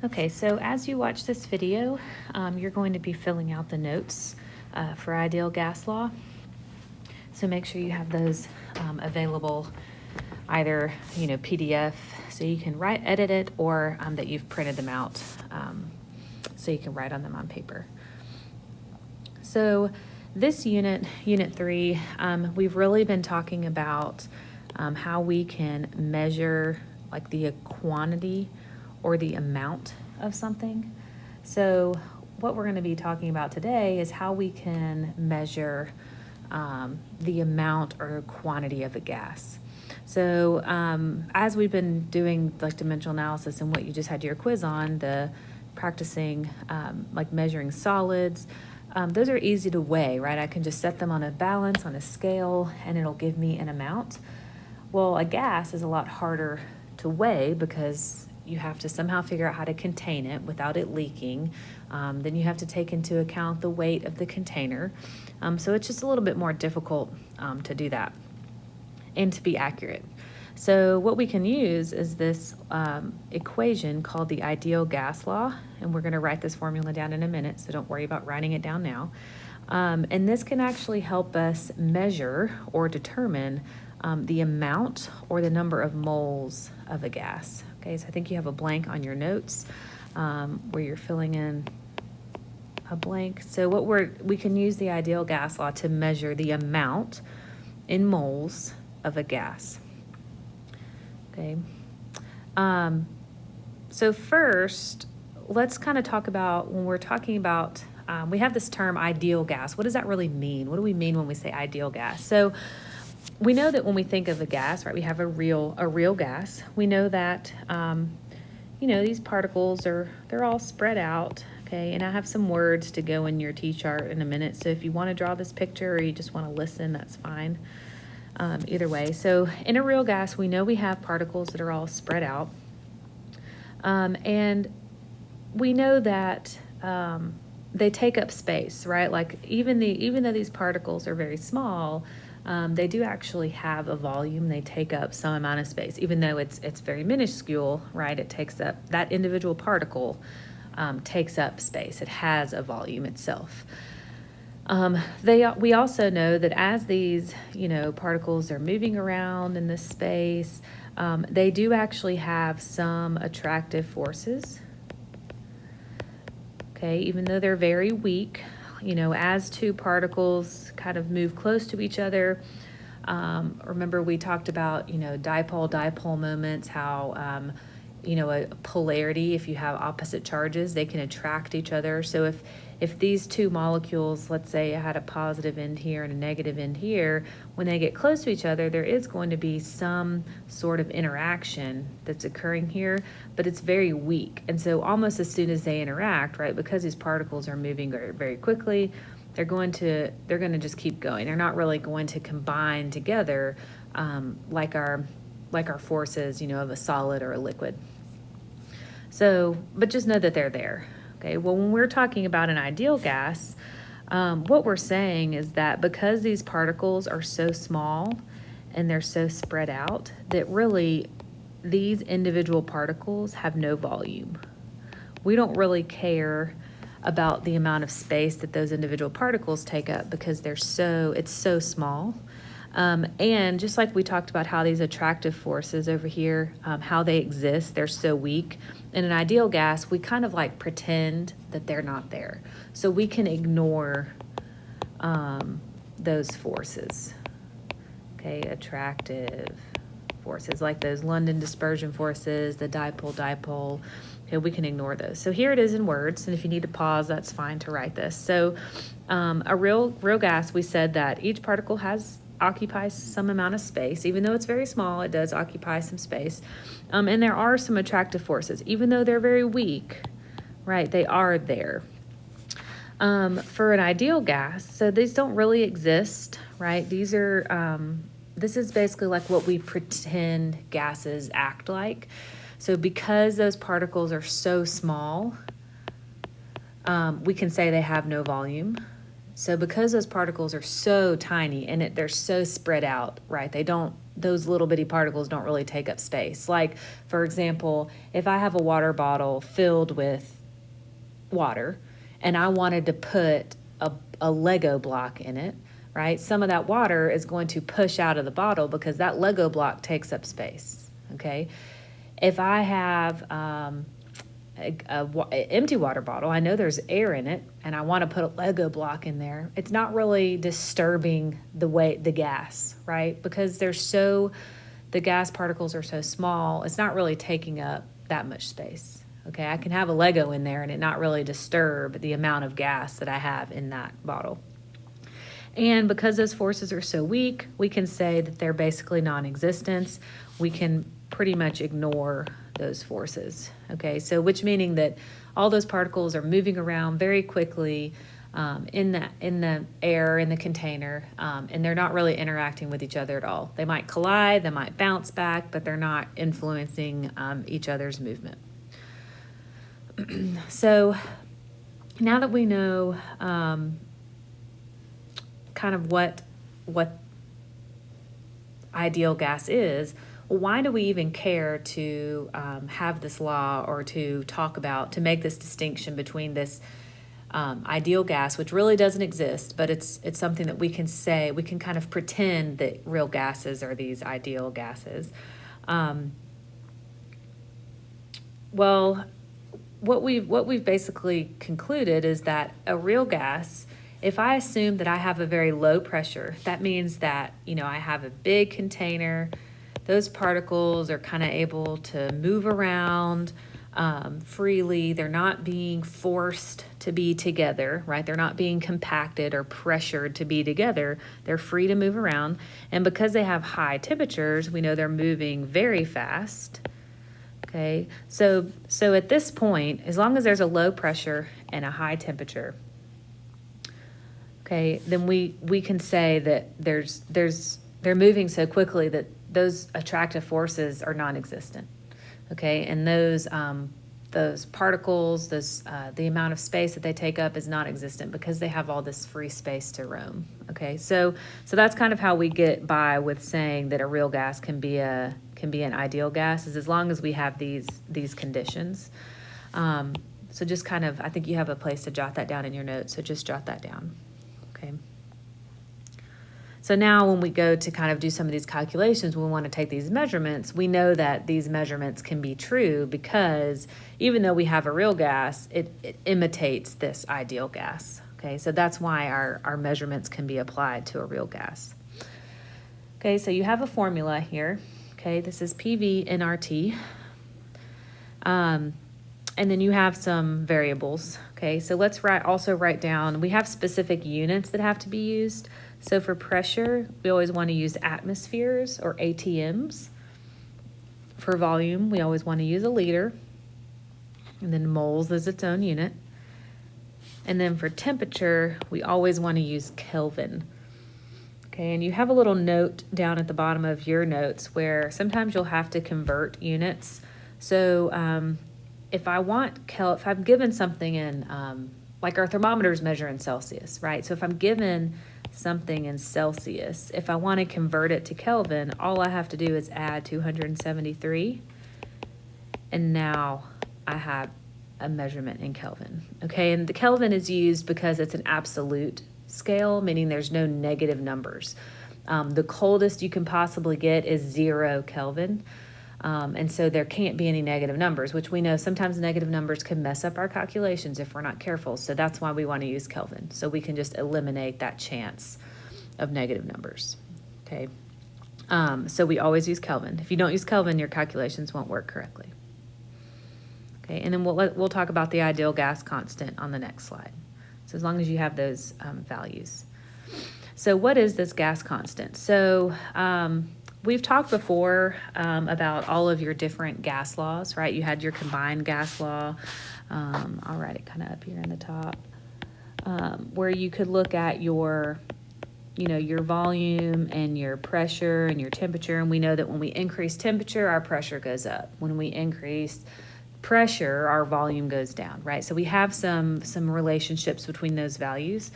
Okay, so as you watch this video, you're going to be filling out the notes for ideal gas law. So make sure you have those available, either PDF, so you can edit it, or that you've printed them out, so you can write on them on paper. So this unit 3, we've really been talking about how we can measure like the quantity or the amount of something. So what we're going to be talking about today is how we can measure the amount or quantity of a gas. So as we've been doing like dimensional analysis and what you just had your quiz on, the practicing like measuring solids, those are easy to weigh, right? I can just set them on a balance, on a scale, and it'll give me an amount. Well, a gas is a lot harder to weigh because you have to somehow figure out how to contain it without it leaking. Then you have to take into account the weight of the container. So it's just a little bit more difficult to do that and to be accurate. So what we can use is this equation called the ideal gas law, and we're going to write this formula down in a minute, so don't worry about writing it down now. And this can actually help us measure or determine the amount or the number of moles of a gas. Okay, so I think you have a blank on your notes where you're filling in a blank. So we can use the ideal gas law to measure the amount in moles of a gas. Okay. So first, let's kind of talk about when we're talking about, we have this term ideal gas. What does that really mean? What do we mean when we say ideal gas? So we know that when we think of a gas, right, we have a real gas. We know that, these particles they're all spread out. Okay, and I have some words to go in your T-chart in a minute. So if you want to draw this picture or you just want to listen, that's fine. Either way. So in a real gas, we know we have particles that are all spread out. And we know that they take up space, right? Like even though these particles are very small, they do actually have a volume. They take up some amount of space, even though it's very minuscule, right? It takes up, that individual particle takes up space. It has a volume itself. We also know that as these, particles are moving around in this space, they do actually have some attractive forces. Okay, even though they're very weak, as two particles kind of move close to each other, remember we talked about, dipole moments, how, a polarity, if you have opposite charges, they can attract each other. So if these two molecules, let's say had a positive end here and a negative end here, when they get close to each other, there is going to be some sort of interaction that's occurring here, but it's very weak. And so almost as soon as they interact, right, because these particles are moving very, very quickly, they're going to just keep going. They're not really going to combine together like our forces, of a solid or a liquid. So, but just know that they're there. Okay, well, when we're talking about an ideal gas, what we're saying is that because these particles are so small and they're so spread out, that really these individual particles have no volume. We don't really care about the amount of space that those individual particles take up because it's so small. And just like we talked about how these attractive forces over here, how they exist, they're so weak. In an ideal gas, we kind of like pretend that they're not there. So we can ignore those forces. Okay, attractive forces like those London dispersion forces, the dipole. Okay, we can ignore those. So here it is in words, and if you need to pause, that's fine to write this. So a real gas, we said that each particle occupies some amount of space. Even though it's very small, it does occupy some space. And there are some attractive forces. Even though they're very weak, right, they are there. For an ideal gas, so these don't really exist, right? These are, this is basically like what we pretend gases act like. So because those particles are so small, we can say they have no volume. So because those particles are so tiny and they're so spread out, right? Those little bitty particles don't really take up space. Like, for example, if I have a water bottle filled with water and I wanted to put a Lego block in it, right? Some of that water is going to push out of the bottle because that Lego block takes up space, okay? If I have an empty water bottle, I know there's air in it, and I want to put a Lego block in there, it's not really disturbing the gas, right? Because the gas particles are so small, it's not really taking up that much space. Okay, I can have a Lego in there and it not really disturb the amount of gas that I have in that bottle. And because those forces are so weak, we can say that they're basically non-existent. We can pretty much ignore those forces. Okay, so which meaning that all those particles are moving around very quickly in the air, in the container, and they're not really interacting with each other at all. They might collide, they might bounce back, but they're not influencing each other's movement. So now that we know kind of what ideal gas is, why do we even care to have this law or to make this distinction between this ideal gas, which really doesn't exist, but it's something that we can say, we can kind of pretend that real gases are these ideal gases. Well, what we've basically concluded is that a real gas, if I assume that I have a very low pressure, that means that, I have a big container, those particles are kind of able to move around freely. They're not being forced to be together, right? They're not being compacted or pressured to be together. They're free to move around. And because they have high temperatures, we know they're moving very fast. Okay, so at this point, as long as there's a low pressure and a high temperature, okay, then we can say that they're moving so quickly that those attractive forces are non-existent. Okay, and those particles, the amount of space that they take up is non-existent because they have all this free space to roam. Okay, so that's kind of how we get by with saying that a real gas can be an ideal gas, is as long as we have these conditions. So just kind of, I think you have a place to jot that down in your notes, so just jot that down. Okay. So now when we go to kind of do some of these calculations, we want to take these measurements, we know that these measurements can be true because even though we have a real gas, it imitates this ideal gas. Okay, so that's why our measurements can be applied to a real gas. Okay, so you have a formula here. Okay, this is PV nRT. And then you have some variables. Okay, so let's also write down, we have specific units that have to be used. So for pressure, we always want to use atmospheres or ATMs. For volume, we always want to use a liter. And then moles is its own unit. And then for temperature, we always want to use Kelvin. Okay, and you have a little note down at the bottom of your notes where sometimes you'll have to convert units. So if I'm given something in, like our thermometers measure in Celsius, right? So if I'm given something in Celsius, if I want to convert it to Kelvin, all I have to do is add 273, and now I have a measurement in Kelvin. Okay, and the Kelvin is used because it's an absolute scale, meaning there's no negative numbers. The coldest you can possibly get is 0 Kelvin. And so there can't be any negative numbers, which we know sometimes negative numbers can mess up our calculations if we're not careful. So that's why we want to use Kelvin. So we can just eliminate that chance of negative numbers. Okay. So we always use Kelvin. If you don't use Kelvin, your calculations won't work correctly. Okay. And then we'll talk about the ideal gas constant on the next slide. So as long as you have those values. So what is this gas constant? So we've talked before about all of your different gas laws, right? You had your combined gas law. I'll write it kind of up here in the top, where you could look at your volume and your pressure and your temperature. And we know that when we increase temperature, our pressure goes up. When we increase pressure, our volume goes down, right? So we have some relationships between those values.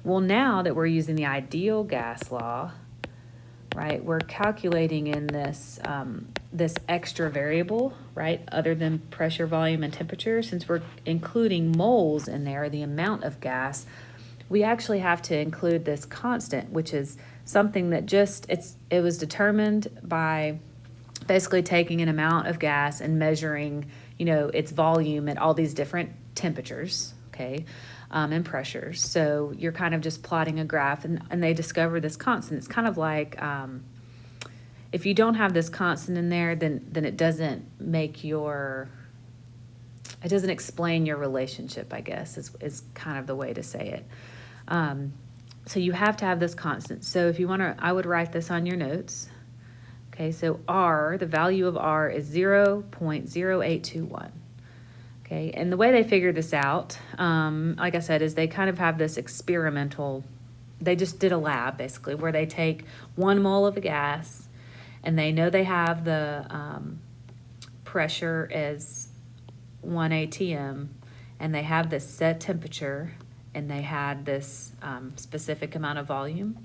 Well, now that we're using the ideal gas law, right, we're calculating in this, this extra variable, right, other than pressure, volume, and temperature. Since we're including moles in there, the amount of gas, we actually have to include this constant, which is something that just, it was determined by basically taking an amount of gas and measuring, you know, its volume at all these different temperatures, okay, and pressures. So you're kind of just plotting a graph, and they discover this constant. It's kind of like, if you don't have this constant in there, then it doesn't make your, it doesn't explain your relationship, I guess, is kind of the way to say it. So you have to have this constant. So if you want to, I would write this on your notes. Okay, so R, the value of R is 0.0821. Okay, and the way they figured this out, like I said, is they kind of have this experimental, they just did a lab basically where they take 1 mole of a gas and they know they have the pressure as 1 atm, and they have this set temperature, and they had this specific amount of volume.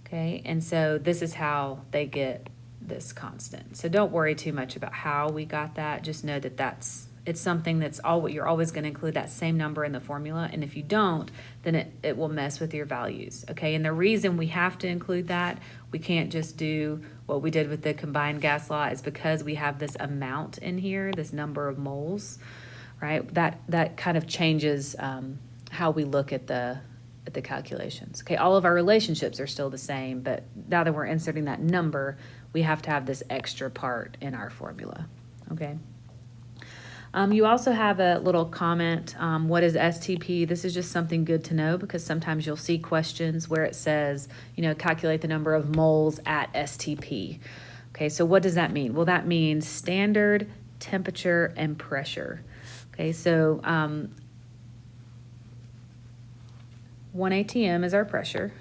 Okay, and so this is how they get this constant. So don't worry too much about how we got that. Just know that it's something that's you're always going to include that same number in the formula. And if you don't, then it will mess with your values. Okay, and the reason we have to include that, we can't just do what we did with the combined gas law, is because we have this amount in here, this number of moles, right? That kind of changes how we look at the calculations. Okay, all of our relationships are still the same, but now that we're inserting that number, we have to have this extra part in our formula. Okay. You also have a little comment, what is STP? This is just something good to know, because sometimes you'll see questions where it says, you know, calculate the number of moles at STP. Okay, so what does that mean? Well, that means standard temperature and pressure. Okay, so 1 atm is our pressure,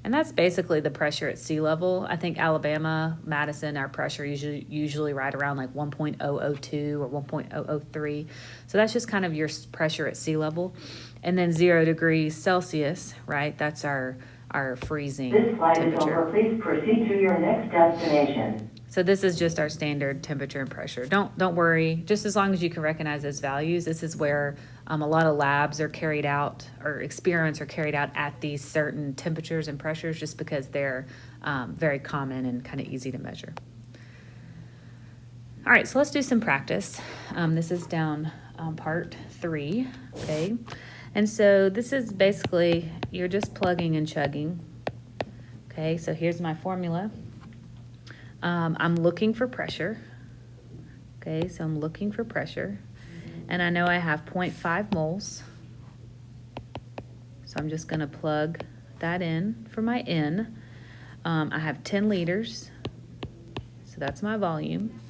and that's basically the pressure at sea level. I think Alabama, Madison, our pressure usually right around like 1.002 or 1.003. So that's just kind of your pressure at sea level. And then 0 degrees Celsius, right? That's our freezing temperature. This flight is over. Please proceed to your next destination. So this is just our standard temperature and pressure. Don't worry, just as long as you can recognize those values. This is where a lot of labs are carried out, or experiments are carried out at these certain temperatures and pressures, just because they're very common and kind of easy to measure. All right, so let's do some practice. This is down part 3, okay? And so this is basically, you're just plugging and chugging. Okay, so here's my formula. I'm looking for pressure. Okay, so I'm looking for pressure. And I know I have 0.5 moles. So I'm just going to plug that in for my N. I have 10 liters. So that's my volume.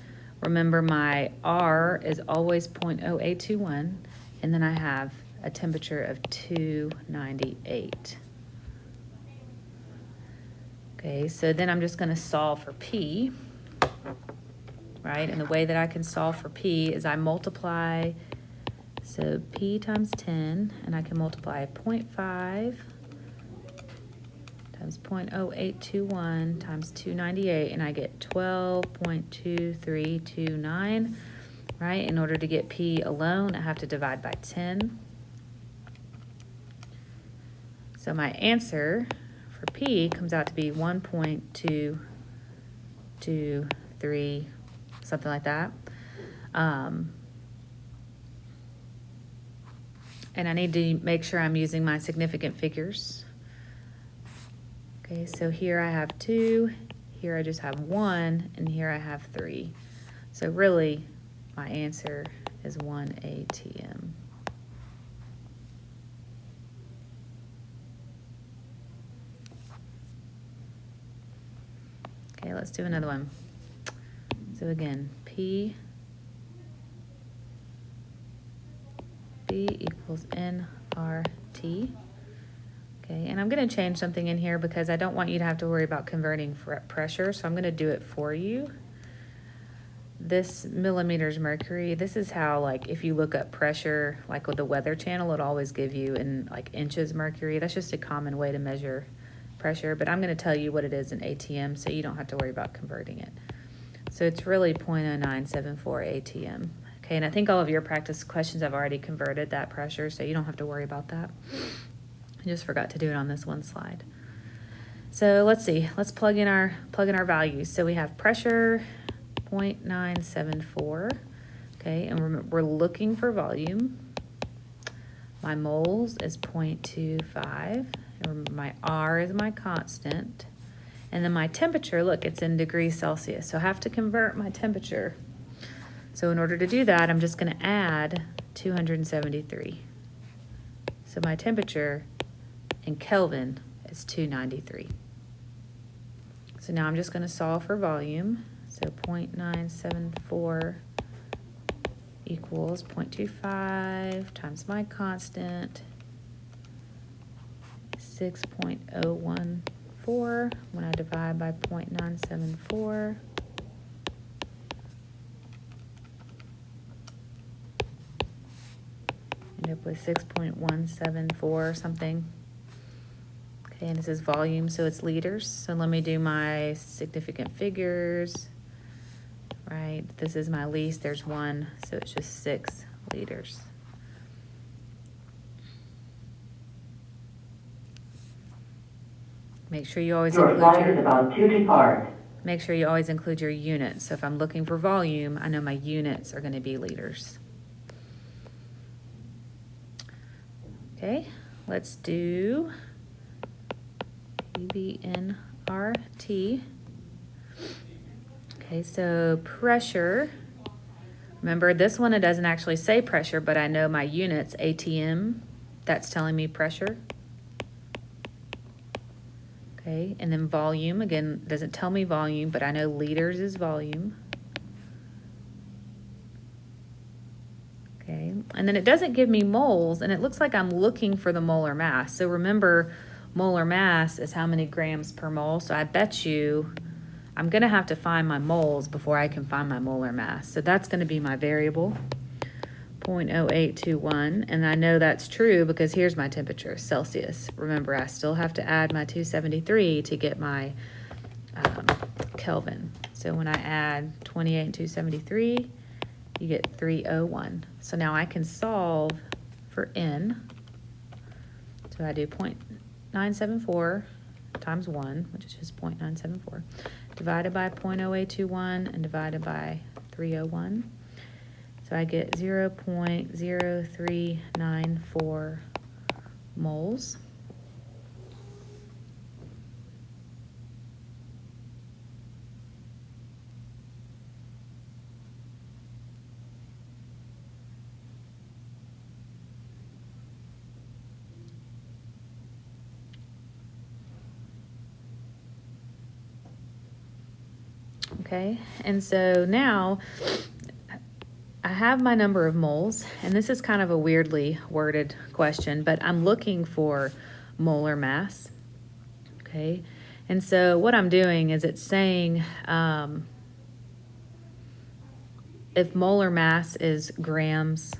Remember, my R is always 0.0821. And then I have a temperature of 298. Okay, so then I'm just going to solve for P, right? And the way that I can solve for P is I multiply, so P times 10, and I can multiply 0.5 times 0.0821 times 298, and I get 12.2329, right? In order to get P alone, I have to divide by 10. So my answer for P comes out to be 1.223, something like that. And I need to make sure I'm using my significant figures. Okay, so here I have 2, here I just have 1, and here I have 3. So really, my answer is 1 atm. Okay, let's do another one. So again, B equals nRT. Okay, and I'm going to change something in here because I don't want you to have to worry about converting for pressure, so I'm going to do it for you. this millimeters mercury, this is how, like, if you look up pressure, like with the Weather Channel, it'll always give you in like inches mercury. That's just a common way to measure pressure, but I'm going to tell you what it is in ATM so you don't have to worry about converting it. So it's really 0.0974 ATM. Okay, and I think all of your practice questions have already converted that pressure, so you don't have to worry about that. I just forgot to do it on this one slide. So let's see, let's plug in our values. So we have pressure 0.974, okay, and we're looking for volume. My moles is 0.25, and my R is my constant. And then my temperature, look, it's in degrees Celsius, so I have to convert my temperature. So in order to do that, I'm just going to add 273. So my temperature in Kelvin is 293. So now I'm just going to solve for volume. So 0.974 equals 0.25 times my constant, 6.014 when I divide by 0.974. End up with 6.174 or something. Okay, and this is volume, so it's liters. So let me do my significant figures. Right, this is my least, there's 1, so it's just 6 liters. Make sure you always Your include flight is about to depart. Make sure you always include your units. So if I'm looking for volume, I know my units are going to be liters. Okay, let's do UVNRT. Okay, so pressure. Remember, this one, it doesn't actually say pressure, but I know my units, ATM, that's telling me pressure. Okay, and then volume, again, doesn't tell me volume, but I know liters is volume. Okay, and then it doesn't give me moles, and it looks like I'm looking for the molar mass. So remember, molar mass is how many grams per mole, so I bet you I'm going to have to find my moles before I can find my molar mass. So that's going to be my variable, 0.0821. And I know that's true because here's my temperature, Celsius. Remember, I still have to add my 273 to get my Kelvin. So when I add 28 and 273, you get 301. So now I can solve for N. So I do 0.974 times 1, which is just 0.974, divided by 0.0821 and divided by 301. So I get 0.0394 moles. Okay, and so now I have my number of moles, and this is kind of a weirdly worded question, but I'm looking for molar mass. Okay, and so what I'm doing is it's saying if molar mass is grams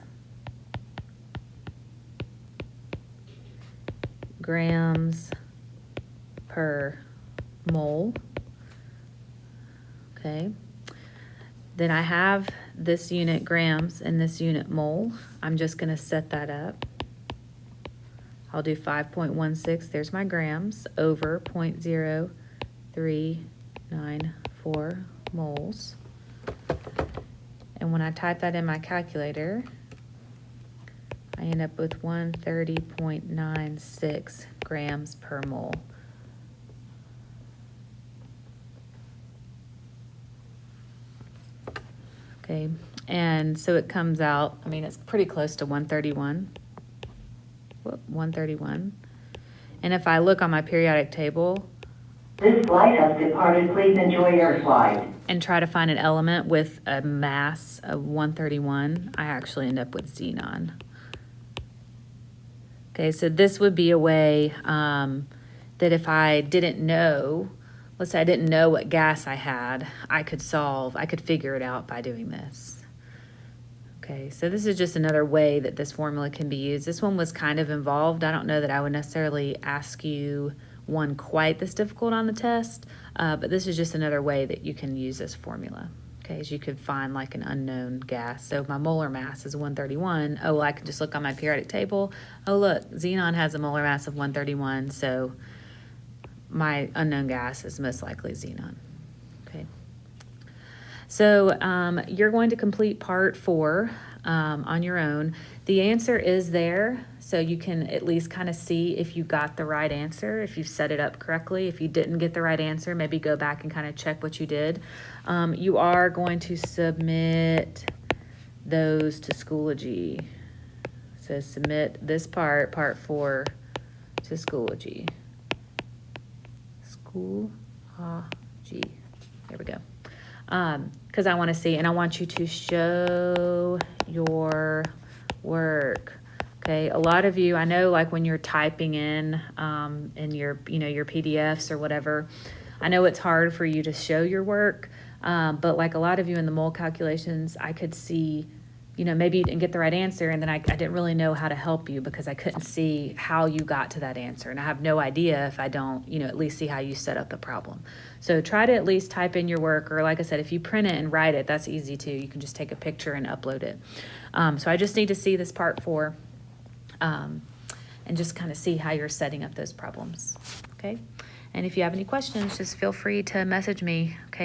per mole, okay, then I have this unit grams and this unit mole. I'm just going to set that up. I'll do 5.16, there's my grams, over 0.0394 moles. And when I type that in my calculator, I end up with 130.96 grams per mole. Okay, and so it comes out, I mean, it's pretty close to 131. 131. And if I look on my periodic table, This flight has departed. Please enjoy your flight. And try to find an element with a mass of 131, I actually end up with xenon. Okay, so this would be a way that if I didn't know let's say I didn't know what gas I had, I could figure it out by doing this. Okay, so this is just another way that this formula can be used. This one was kind of involved. I don't know that I would necessarily ask you one quite this difficult on the test, but this is just another way that you can use this formula. Okay, as you could find like an unknown gas. So my molar mass is 131. Oh, well, I can just look on my periodic table. Oh, look, xenon has a molar mass of 131, so my unknown gas is most likely xenon. Okay. So you're going to complete part 4 on your own. The answer is there, so you can at least kind of see if you got the right answer, if you've set it up correctly. If you didn't get the right answer, maybe go back and kind of check what you did. You are going to submit those to Schoology. So submit this part 4, to Schoology. Schoology. There we go. Because I want to see, and I want you to show your work. Okay, a lot of you, I know, like when you're typing in your, your PDFs or whatever, I know it's hard for you to show your work, but like a lot of you in the mole calculations, I could see, maybe you didn't get the right answer, and then I didn't really know how to help you because I couldn't see how you got to that answer, and I have no idea if I don't, at least see how you set up the problem. So try to at least type in your work, or like I said, if you print it and write it, that's easy too. You can just take a picture and upload it. So I just need to see this part 4, and just kind of see how you're setting up those problems, okay? And if you have any questions, just feel free to message me, okay?